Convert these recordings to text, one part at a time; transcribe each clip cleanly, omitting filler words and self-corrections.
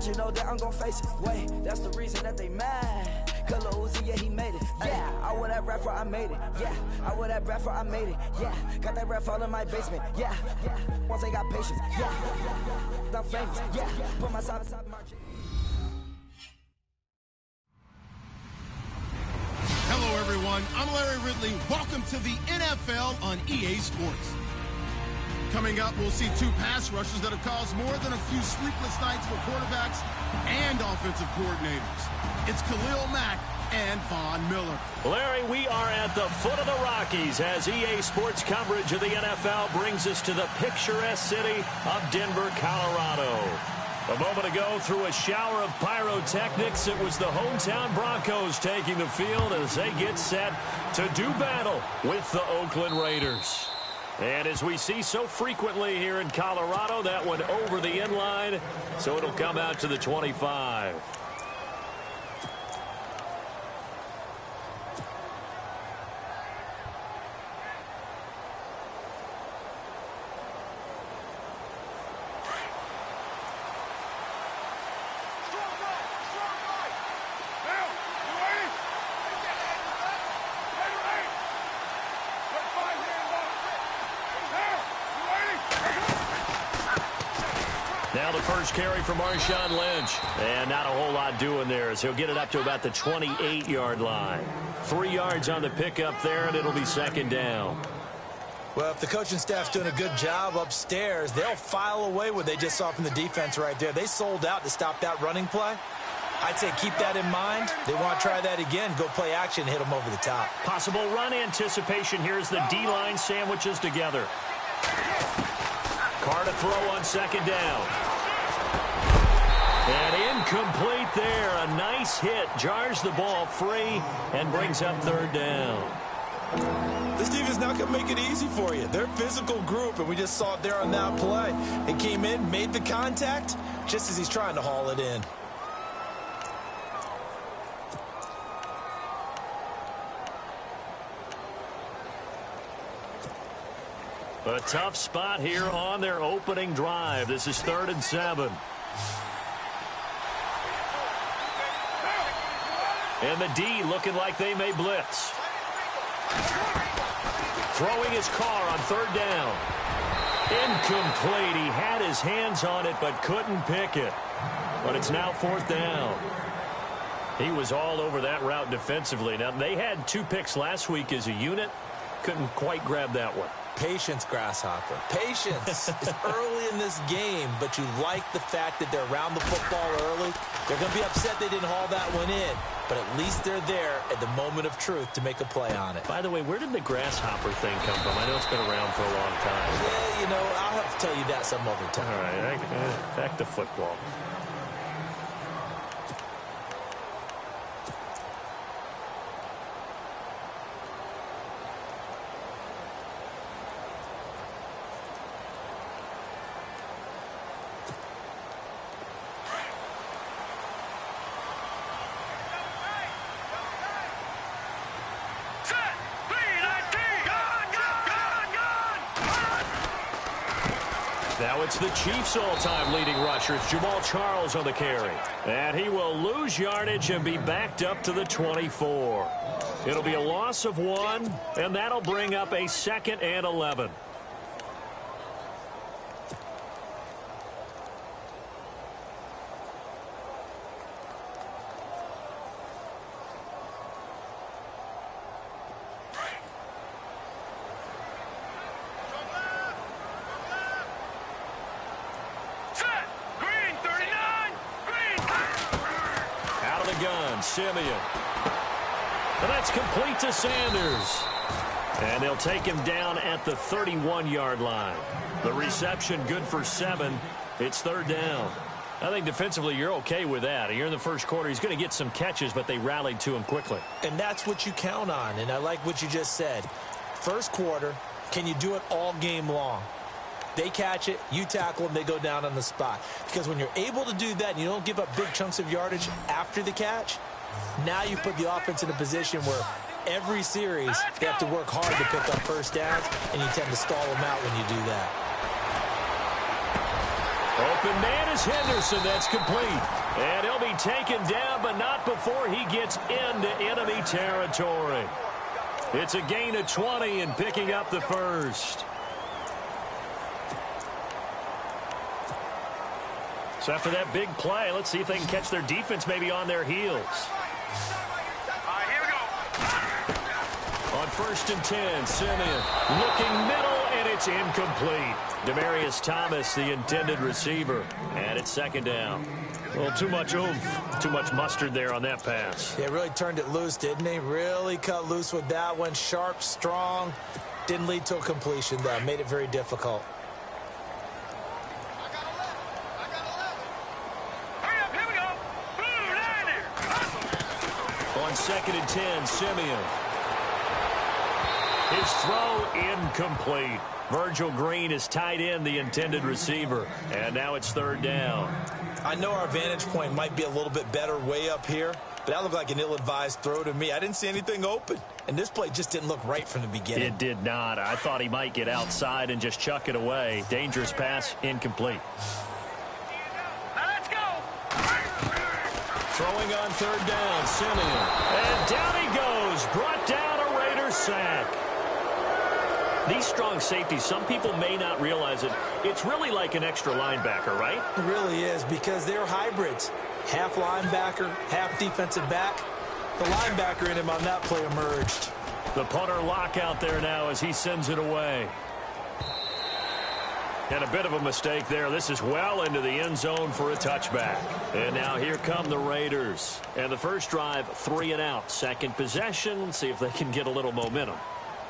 you know that I'm gon' face it. Wait, that's the reason that they mad. Cause Lil Uzi, yeah, he made it. Yeah, I would that rap for I made it. Yeah, I would that rap for I made it. Yeah, got that rap all in my basement. Yeah, once I got patience. Yeah, I'm famous. Yeah, put my side inside my. Hello, everyone. I'm Larry Ridley. Welcome to the NFL on EA Sports. Coming up, we'll see two pass rushes that have caused more than a few sleepless nights for quarterbacks and offensive coordinators. It's Khalil Mack and Von Miller. Larry, we are at the foot of the Rockies as EA Sports coverage of the NFL brings us to the picturesque city of Denver, Colorado. A moment ago, through a shower of pyrotechnics, it was the hometown Broncos taking the field as they get set to do battle with the Oakland Raiders. And as we see so frequently here in Colorado, that one over the end line, so it'll come out to the 25. Now the first carry for Marshawn Lynch. And not a whole lot doing there as he'll get it up to about the 28-yard line. 3 yards on the pickup there, and it'll be second down. Well, if the coaching staff's doing a good job upstairs, they'll file away what they just saw from the defense right there. They sold out to stop that running play. I'd say keep that in mind. They want to try that again. Go play action, hit them over the top. Possible run anticipation. Here's the D-line sandwiches together. Carr to throw on second down. And incomplete there. A nice hit. Jars the ball free and brings up third down. This defense not going to make it easy for you. They're a physical group, and we just saw it there on that play. They came in, made the contact, just as he's trying to haul it in. A tough spot here on their opening drive. This is 3rd and 7. And the D looking like they may blitz. Throwing his Carr on 3rd down. Incomplete. He had his hands on it but couldn't pick it. But it's now 4th down. He was all over that route defensively. Now, they had 2 picks last week as a unit. Couldn't quite grab that one. Patience, Grasshopper. Patience. It's early in this game, but you like the fact that they're around the football early. They're going to be upset they didn't haul that one in, but at least they're there at the moment of truth to make a play on it. By the way, where did the Grasshopper thing come from? I know it's been around for a long time. Yeah, you know, I'll have to tell you that some other time. All right, back to football. Now it's the Chiefs' all-time leading rusher. It's Jamal Charles on the carry. And he will lose yardage and be backed up to the 24. It'll be a loss of 1, and that'll bring up a 2nd and 11. Simeon. And that's complete to Sanders. And they'll take him down at the 31-yard line. The reception good for 7. It's 3rd down. I think defensively you're okay with that. You're in the first quarter. He's going to get some catches, but they rallied to him quickly. And that's what you count on. And I like what you just said. First quarter, can you do it all game long? They catch it, you tackle them, they go down on the spot. Because when you're able to do that and you don't give up big chunks of yardage after the catch, now you put the offense in a position where every series they have to work hard to pick up first downs, and you tend to stall them out when you do that. Open man is Henderson. That's complete. And he'll be taken down, but not before he gets into enemy territory. It's a gain of 20 and picking up the first. So after that big play, let's see if they can catch their defense maybe on their heels. Here we go. On 1st and 10, Simeon looking middle, and it's incomplete. Demaryius Thomas, the intended receiver, and it's 2nd down. Well, too much oomph, too much mustard there on that pass. Yeah, really turned it loose, didn't he? Really cut loose with that one. Sharp, strong. Didn't lead to a completion, though. Made it very difficult. On 2nd and 10, Simeon. His throw incomplete. Virgil Green is tight end, the intended receiver. And now it's 3rd down. I know our vantage point might be a little bit better way up here, but that looked like an ill-advised throw to me. I didn't see anything open, and this play just didn't look right from the beginning. It did not. I thought he might get outside and just chuck it away. Dangerous pass, incomplete. Now let's go. Throwing on 3rd down, Simeon. And down he goes. Brought down a Raiders sack. These strong safeties, some people may not realize it. It's really like an extra linebacker, right? It really is, because they're hybrids. Half linebacker, half defensive back. The linebacker in him on that play emerged. The punter lock out there now as he sends it away. And a bit of a mistake there. This is well into the end zone for a touchback. And now here come the Raiders. And the first drive, 3 and out. Second possession, see if they can get a little momentum.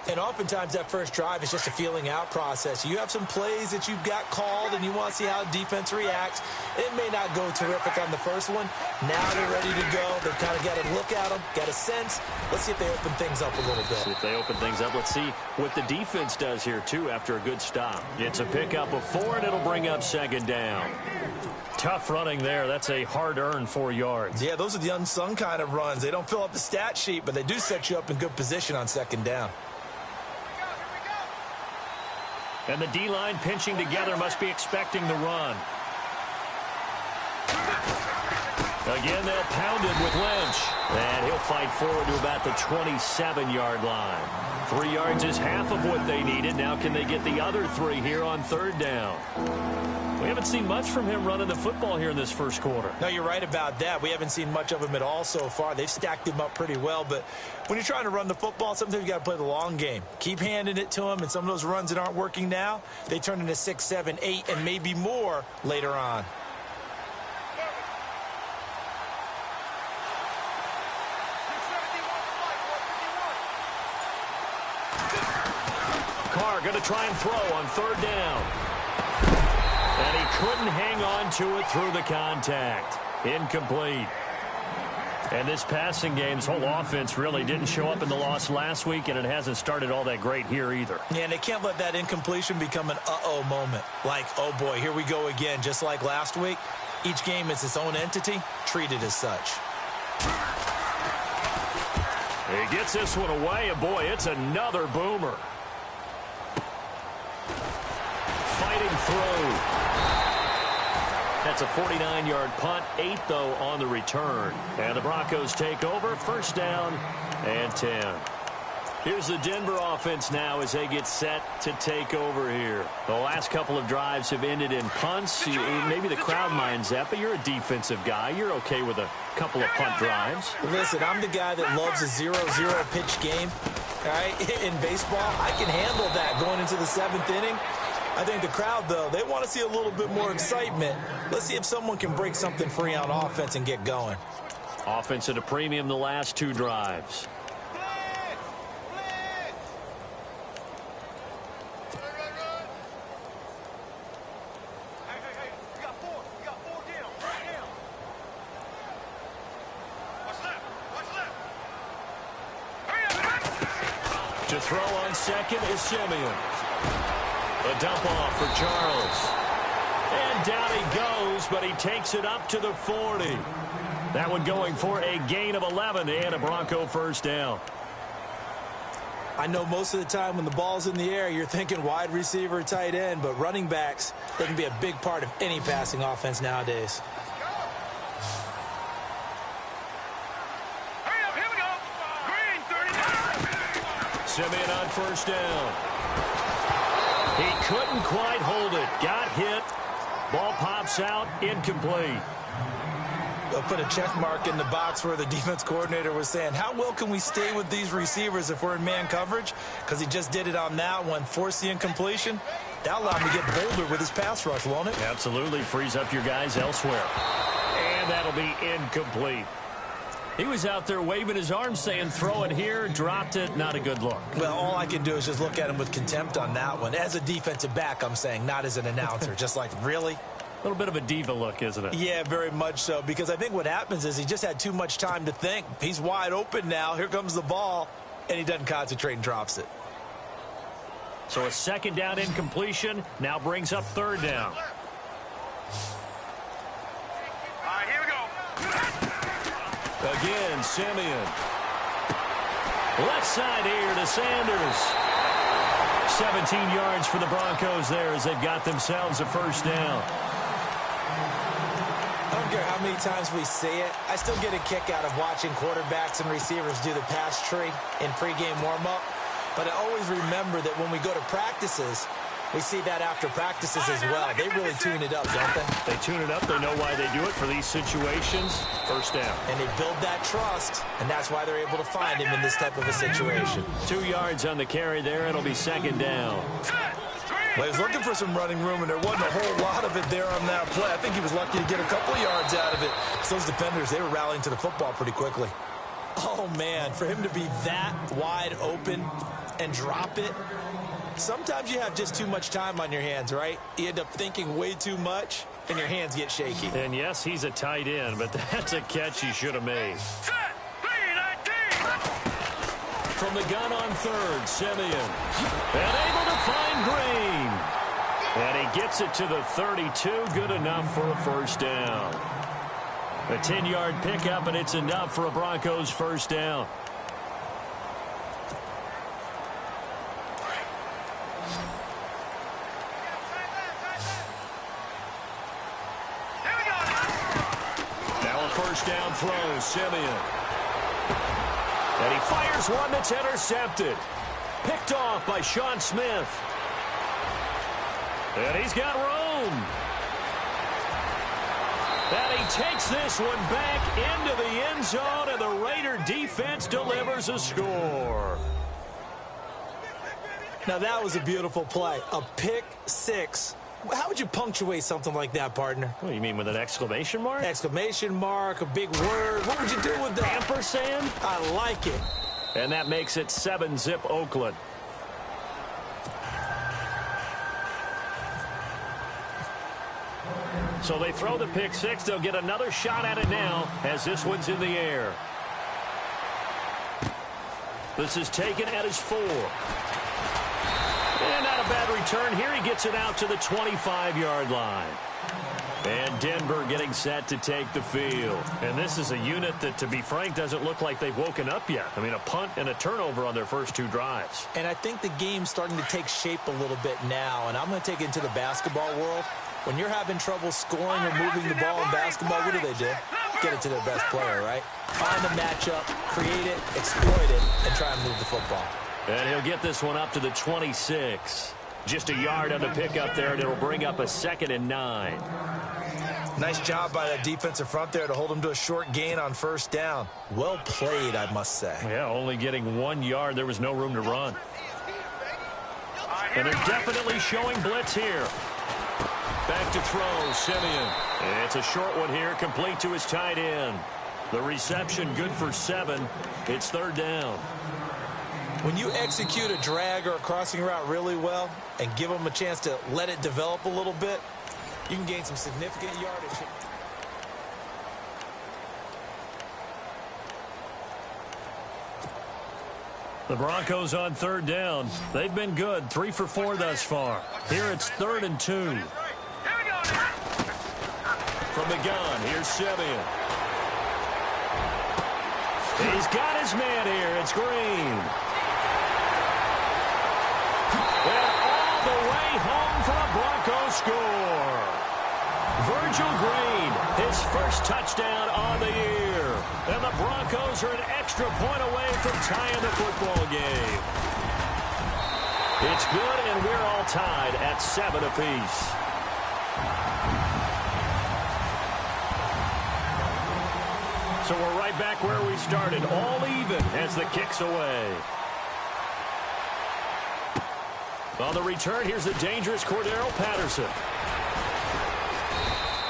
And oftentimes that first drive is just a feeling out process. You have some plays that you've got called and you want to see how the defense reacts. It may not go terrific on the first one. Now they're ready to go. They've kind of got to look at them, got a sense. Let's see if they open things up a little bit. See if they open things up. Let's see what the defense does here, too, after a good stop. It's a pickup of 4, and it'll bring up 2nd down. Tough running there. That's a hard-earned 4 yards. Yeah, those are the unsung kind of runs. They don't fill up the stat sheet, but they do set you up in good position on 2nd down. And the D-line pinching together, must be expecting the run. Again, they'll pound it with Lynch. And he'll fight forward to about the 27-yard line. 3 yards is half of what they needed. Now can they get the other 3 here on 3rd down? We haven't seen much from him running the football here in this first quarter. No, you're right about that. We haven't seen much of him at all so far. They've stacked him up pretty well, but when you're trying to run the football, sometimes you got to play the long game. Keep handing it to him, and some of those runs that aren't working now, they turn into 6, 7, 8, and maybe more later on. Carr going to try and throw on 3rd down. And he couldn't hang on to it through the contact. Incomplete. And this passing game's whole offense really didn't show up in the loss last week, and it hasn't started all that great here either. Yeah, and they can't let that incompletion become an uh-oh moment. Like, oh boy, here we go again, just like last week. Each game is its own entity, treated as such. He gets this one away, and boy, it's another boomer. Fighting through. That's a 49-yard punt, 8, though, on the return. And the Broncos take over, 1st down and 10. Here's the Denver offense now as they get set to take over here. The last couple of drives have ended in punts. Maybe the crowd minds that, but you're a defensive guy. You're okay with a couple of punt drives. Listen, I'm the guy that loves a 0-0 pitch game. All right, in baseball, I can handle that going into the 7th inning. I think the crowd, though, they want to see a little bit more excitement. Let's see if someone can break something free on offense and get going. Offense at a premium the last 2 drives. To throw on 2nd is Simeon. A dump off for Charles. And down he goes, but he takes it up to the 40. That one going for a gain of 11 and a Bronco 1st down. I know most of the time when the ball's in the air, you're thinking wide receiver, tight end, but running backs, they can be a big part of any passing offense nowadays. Hurry up, here we go. Green, 39. Simeon on first down. He couldn't quite hold it. Got hit. Ball pops out. Incomplete. They'll put a check mark in the box where the defense coordinator was saying, how well can we stay with these receivers if we're in man coverage? Because he just did it on that one, forced the incompletion. That'll allow him to get bolder with his pass rush, won't it? Absolutely. Frees up your guys elsewhere. And that'll be incomplete. He was out there waving his arms saying, throw it here, dropped it, not a good look. Well, all I can do is just look at him with contempt on that one. As a defensive back, I'm saying, not as an announcer. Just like, really? A little bit of a diva look, isn't it? Yeah, very much so, because I think what happens is he just had too much time to think. He's wide open now. Here comes the ball, and he doesn't concentrate and drops it. So a second down incompletion now brings up third down. All right, here we go. Again, Simeon. Left side here to Sanders. 17 yards for the Broncos there as they've got themselves a first down. I don't care how many times we see it. I still get a kick out of watching quarterbacks and receivers do the pass tree in pregame warm-up. But I always remember that when we go to practices, we see that after practices as well. They really tune it up, don't they? They tune it up. They know why they do it for these situations. First down. And they build that trust, and that's why they're able to find him in this type of a situation. 2 yards on the carry there. It'll be second down. Well, he was looking for some running room, and there wasn't a whole lot of it there on that play. I think he was lucky to get a couple yards out of it. So those defenders, they were rallying to the football pretty quickly. Oh, man, for him to be that wide open and drop it, sometimes you have just too much time on your hands, right? You end up thinking way too much, and your hands get shaky. And, yes, he's a tight end, but that's a catch he should have made. From the gun on third, Simeon. And able to find Green. And he gets it to the 32. Good enough for a first down. A 10-yard pickup, and it's enough for a Broncos first down. Now a first down throw, Simeon. And he fires one that's intercepted. Picked off by Sean Smith. And he's got room. And he takes this one back into the end zone, and the Raider defense delivers a score. Now, that was a beautiful play. A pick six. How would you punctuate something like that, partner? What do you mean, with an exclamation mark? Exclamation mark, a big word. What would you do with that? Ampersand? I like it. And that makes it 7-zip Oakland. So they throw the pick six. They'll get another shot at it now as this one's in the air. This is taken at his 4. And not a bad return here. He gets it out to the 25-yard line. And Denver getting set to take the field. And this is a unit that, to be frank, doesn't look like they've woken up yet. I mean, a punt and a turnover on their first 2 drives. And I think the game's starting to take shape a little bit now. And I'm going to take it into the basketball world. When you're having trouble scoring or moving the ball in basketball, what do? Get it to their best player, right? Find the matchup, create it, exploit it, and try and move the football. And he'll get this one up to the 26. Just a yard on the pickup there, and it'll bring up a 2nd and 9. Nice job by that defensive front there to hold him to a short gain on first down. Well played, I must say. Yeah, only getting 1 yard. There was no room to run. And they're definitely showing blitz here. Back to throw, Simeon. It's a short one here, complete to his tight end. The reception good for 7. It's 3rd down. When you execute a drag or a crossing route really well and give them a chance to let it develop a little bit, you can gain some significant yardage. The Broncos on 3rd down. They've been good, 3 for 4 thus far. Here it's 3rd and 2. From the gun, here's Simeon. He's got his man here. It's Green. And all the way home for a Broncos score. Virgil Green, his first touchdown on the year. And the Broncos are an extra point away from tying the football game. It's good, and we're all tied at 7 apiece. So we're right back where we started, all even as the kick's away. On the return, here's the dangerous Cordero Patterson.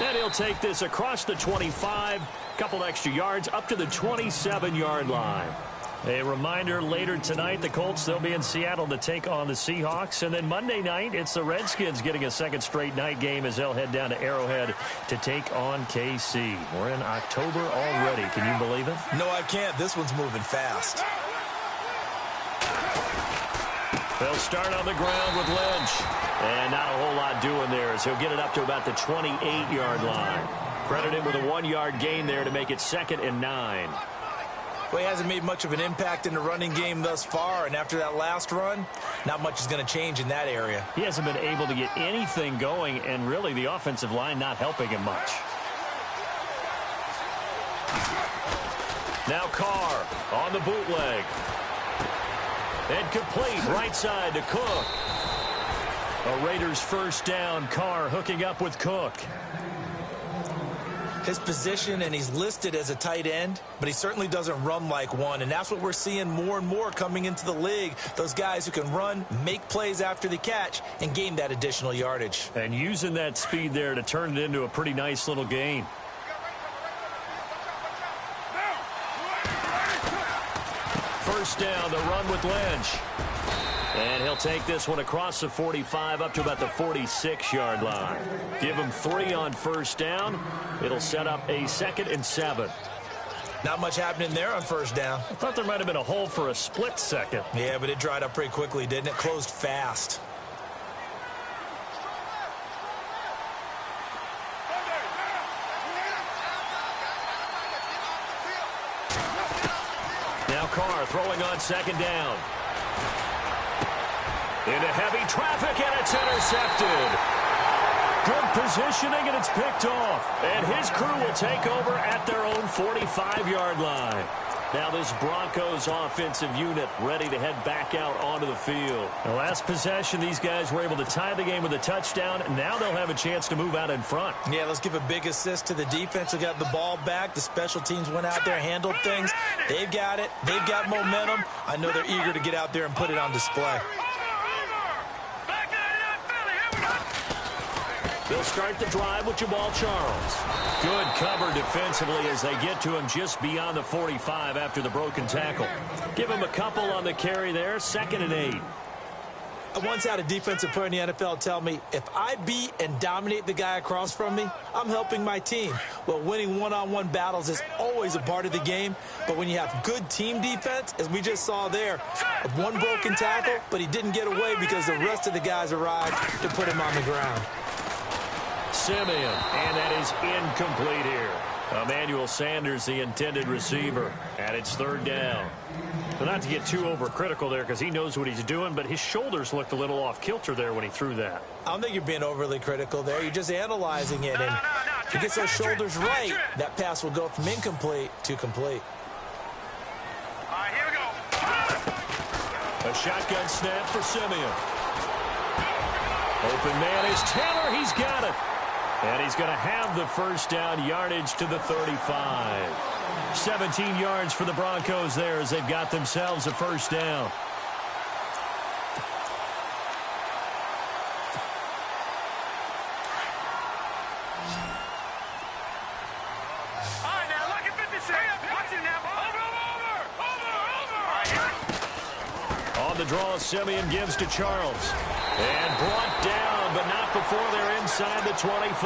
And he'll take this across the 25, couple extra yards up to the 27-yard line. A reminder, later tonight, the Colts, they'll be in Seattle to take on the Seahawks. And then Monday night, it's the Redskins getting a second straight night game as they'll head down to Arrowhead to take on KC. We're in October already. Can you believe it? No, I can't. This one's moving fast. They'll start on the ground with Lynch. And not a whole lot doing there as he'll get it up to about the 28-yard line. Credit him with a 1-yard gain there to make it 2nd and 9. Well, he hasn't made much of an impact in the running game thus far, and after that last run, not much is going to change in that area. He hasn't been able to get anything going, and really the offensive line not helping him much. Now Carr on the bootleg. And complete right side to Cook. A Raiders first down. Carr hooking up with Cook. His position, and he's listed as a tight end, but he certainly doesn't run like one, and that's what we're seeing more and more coming into the league. Those guys who can run, make plays after the catch, and gain that additional yardage. And using that speed there to turn it into a pretty nice little gain. First down, the run with Lynch. And he'll take this one across the 45 up to about the 46-yard line. Give him 3 on first down. It'll set up a 2nd and 7. Not much happening there on first down. I thought there might have been a hole for a split second. Yeah, but it dried up pretty quickly, didn't it? Closed fast. Now Carr throwing on 2nd down. Into heavy traffic, and it's intercepted. Good positioning, and it's picked off. And his crew will take over at their own 45-yard line. Now this Broncos offensive unit ready to head back out onto the field. The last possession, these guys were able to tie the game with a touchdown. Now they'll have a chance to move out in front. Yeah, let's give a big assist to the defense who got the ball back. The special teams went out there, handled things. They've got it. They've got momentum. I know they're eager to get out there and put it on display. They'll start the drive with Jamal Charles. Good cover defensively as they get to him just beyond the 45 after the broken tackle. Give him a couple on the carry there, 2nd and 8. I once had a defensive player in the NFL tell me, if I beat and dominate the guy across from me, I'm helping my team. Well, winning one-on-one battles is always a part of the game, but when you have good team defense, as we just saw there, one broken tackle, but he didn't get away because the rest of the guys arrived to put him on the ground. Simeon, and that is incomplete here. Emmanuel Sanders, the intended receiver, and it's 3rd down. But not to get too overcritical there because he knows what he's doing, but his shoulders looked a little off kilter there when he threw that. I don't think you're being overly critical there. You're just analyzing it, and if he gets those shoulders right, that pass will go from incomplete to complete. All right, here we go. A shotgun snap for Simeon. Open man is Taylor. He's got it. And he's going to have the first down, yardage to the 35. 17 yards for the Broncos there as they've got themselves a first down. All right, now look at 56. Watch it now. Over. On the draw, Simeon gives to Charles. And brought down, but not before they're inside the 25.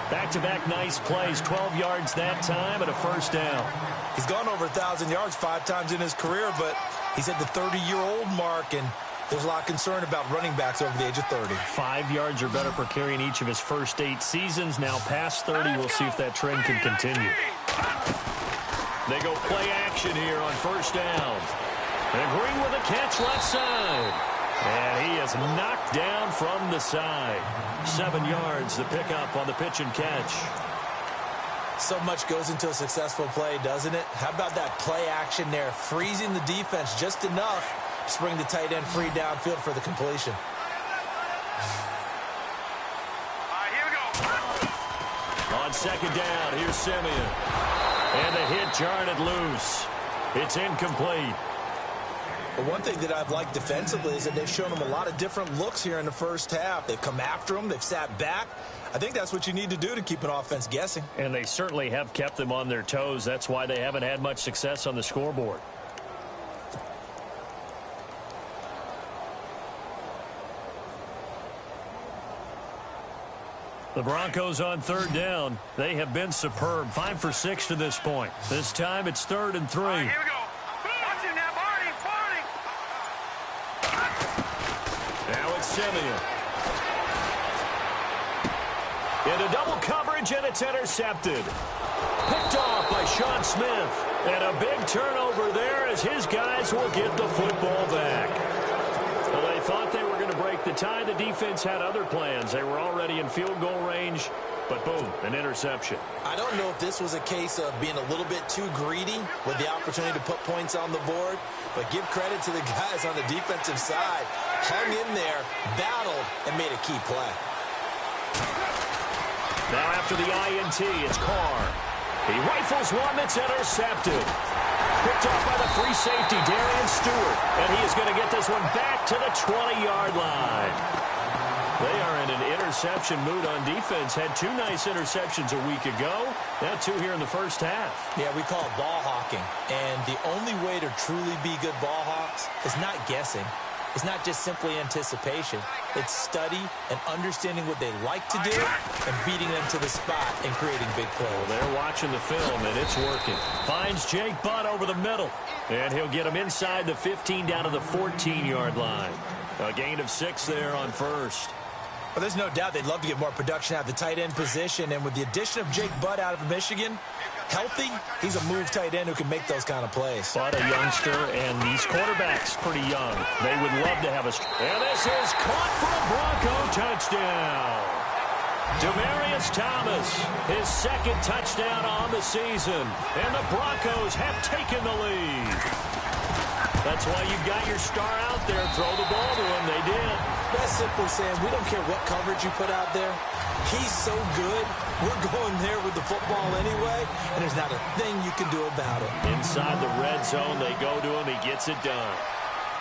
Back-to-back nice plays, 12 yards that time, and a first down. He's gone over 1,000 yards 5 times in his career, but he's at the 30-year-old mark, and there's a lot of concern about running backs over the age of 30. 5 yards or better per carry in each of his first 8 seasons. Now past 30, we'll see if that trend can continue. They go play action here on first down. And Green with a catch left side. And he is knocked down from the side. 7 yards to pick up on the pitch and catch. So much goes into a successful play, doesn't it? How about that play action there, freezing the defense just enough to bring the tight end free downfield for the completion. Here we go. On second down, here's Simeon. And the hit jarred it loose. It's incomplete. But one thing that I've liked defensively is that they've shown him a lot of different looks here in the first half. They've come after him. They've sat back. I think that's what you need to do to keep an offense guessing. And they certainly have kept them on their toes. That's why they haven't had much success on the scoreboard. The Broncos on third down. They have been superb. 5 for 6 to this point. This time it's 3rd and 3. Here we go. Watch him now, Barney. Now it's Simeon. Into double coverage, and it's intercepted. Picked off by Sean Smith. And a big turnover there as his guys will get the football back. Well, they thought they were going to break the tie. The defense had other plans. They were already in field goal range, but boom, an interception. I don't know if this was a case of being a little bit too greedy with the opportunity to put points on the board, but give credit to the guys on the defensive side. Hung in there, battled, and made a key play. Now after the INT, it's Carr. He rifles one that's intercepted. Picked off by the free safety, Darian Stewart. And he is going to get this one back to the 20-yard line. They are in an interception mood on defense. Had 2 nice interceptions a week ago. Now 2 here in the first half. Yeah, we call it ball hawking. And the only way to truly be good ball hawks is not guessing. It's not just simply anticipation. It's study and understanding what they like to do and beating them to the spot and creating big plays. Well, they're watching the film, and it's working. Finds Jake Butt over the middle. And he'll get him inside the 15 down to the 14-yard line. A gain of 6 there on first. Well, there's no doubt they'd love to get more production out of the tight end position. And with the addition of Jake Butt out of Michigan, healthy, he's a move tight end who can make those kind of plays. But a youngster, and these quarterbacks pretty young. They would love to have a... And this is caught for a Bronco touchdown. Demaryius Thomas, his 2nd touchdown on the season. And the Broncos have taken the lead. That's why you got your star out there. Throw the ball to him. They did. That's simply saying we don't care what coverage you put out there. He's so good, we're going there with the football anyway, and there's not a thing you can do about it. Inside the red zone, they go to him. He gets it done.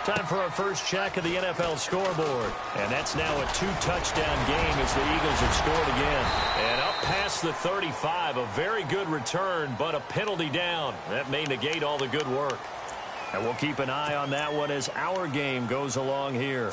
Time for our first check of the NFL scoreboard. And that's now a 2-touchdown game as the Eagles have scored again. And up past the 35, a very good return, but a penalty down. That may negate all the good work. And we'll keep an eye on that one as our game goes along here.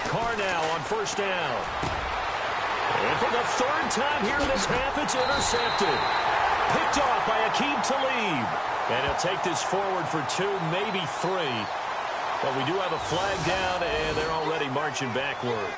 Carr now on first down. And for the 3rd time here in this half, it's intercepted. Picked off by Aqib Talib. And he'll take this forward for 2, maybe 3. But we do have a flag down, and they're already marching backward.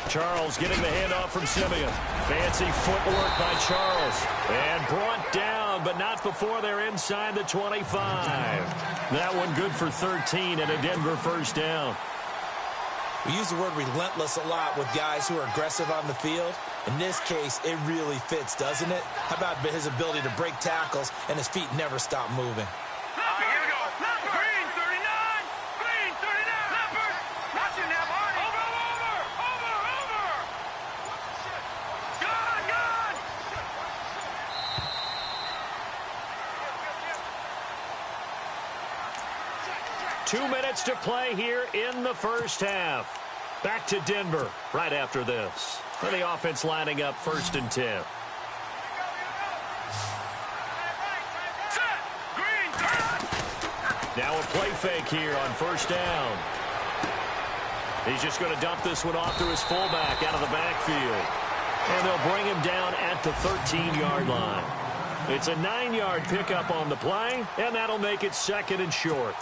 Charles getting the handoff from Simeon. Fancy footwork by Charles. And brought down, but not before they're inside the 25. That one good for 13 and a Denver first down. We use the word relentless a lot with guys who are aggressive on the field. In this case, it really fits, doesn't it? How about his ability to break tackles and his feet never stop moving? Here we go. Green 39. Green 39. Leopard. Watch it now, Marty. Over. Gone. 2 minutes to play here in the first half. Back to Denver right after this. For the offense lining up 1st and 10. Now a play fake here on 1st down. He's just going to dump this one off to his fullback out of the backfield. And they'll bring him down at the 13-yard line. It's a 9-yard pickup on the play, and that'll make it 2nd and short.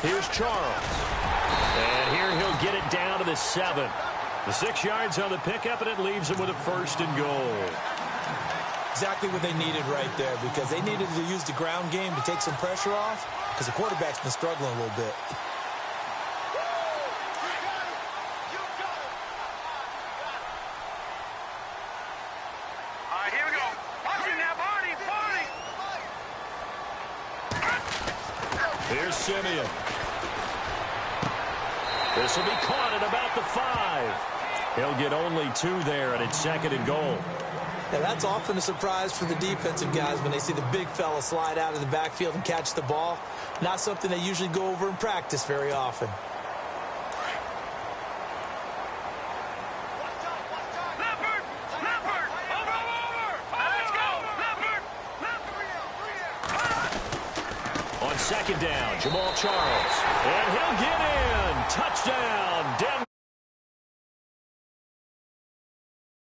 Here's Charles. And here he'll get it down to the 7. The 6 yards on the pickup, and it leaves him with a 1st and goal. Exactly what they needed right there, because they needed to use the ground game to take some pressure off, because the quarterback's been struggling a little bit. Here we go. Watch it now, Barney. Here's Simeon. This will be caught at about the 5. He'll get only 2 there, and it's 2nd and goal. Now, that's often a surprise for the defensive guys when they see the big fella slide out of the backfield and catch the ball. Not something they usually go over in practice very often. Leopard. Over. Let's go. Leopard. On 2nd down, Jamal Charles. And he'll get it.